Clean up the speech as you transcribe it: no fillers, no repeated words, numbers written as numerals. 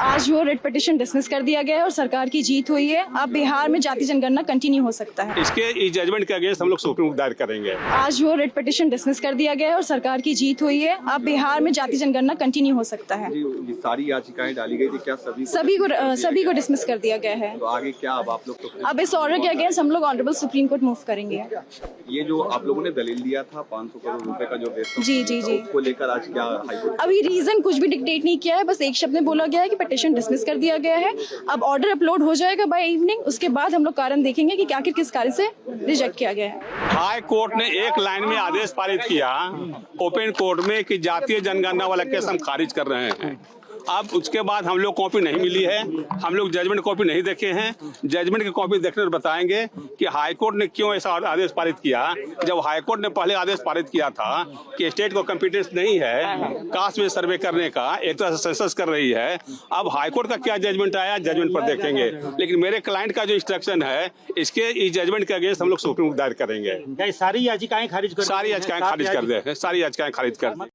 आज वो writ petition dismiss कर दिया गया है और सरकार की जीत हुई है। अब बिहार में जाति जनगणना कंटिन्यू हो सकता है। इसके इस जजमेंट के अगेंस्ट हम लोग सुप्रीम कोर्ट दायर करेंगे। आज वो रिट पिटीशन डिसमिस कर दिया गया है और सरकार की जीत हुई है। अब बिहार में जाति जनगणना कंटिन्यू हो सकता है। ये सारी याचिकाएं डाली गई थी, क्या सभी को डिसमिस कर दिया गया है। तो आगे क्या अब आप लोग अब इस ऑर्डर के अगेंस्ट हम लोग ऑनरेबल सुप्रीम कोर्ट मूव करेंगे। ये जो आप लोगों ने दलील दिया था 500 करोड़ रुपए का जो वेस्ट जी जी जी, उसको लेकर आज क्या हाईकोर्ट अभी रीजन कुछ भी डिक्टेट नहीं किया है, बस एक शब्द में बोला गया है कि पिटीशन डिसमिस कर दिया गया है। अब ऑर्डर अपलोड हो जाएगा बाय इवनिंग, उसके बाद हम लोग कारण देखेंगे कि आखिर किस कार्य से रिजेक्ट किया गया है। हाई कोर्ट ने एक लाइन में आदेश पारित किया ओपन कोर्ट में कि जातीय जनगणना वाला केस हम खारिज कर रहे हैं। अब उसके बाद हम लोग कॉपी नहीं मिली है, हम लोग जजमेंट कॉपी नहीं देखे हैं। जजमेंट की कॉपी देखने पर बताएंगे कि हाईकोर्ट ने क्यों ऐसा आदेश पारित किया। जब हाईकोर्ट ने पहले आदेश पारित किया था कि स्टेट को कॉम्पिटेंस नहीं है कास्ट में सर्वे करने का, एक तरह से सेंसस कर रही है। अब हाईकोर्ट का क्या जजमेंट आया, जजमेंट पर देखेंगे। लेकिन मेरे क्लाइंट का जो इंस्ट्रक्शन है, इसके इस जजमेंट के अगेंस्ट हम लोग सुप्रीम कोर्ट दायर करेंगे। सारी याचिकाएं खारिज कर सारी याचिकाएं खारिज कर दे, सारी याचिकाएं खारिज कर दे।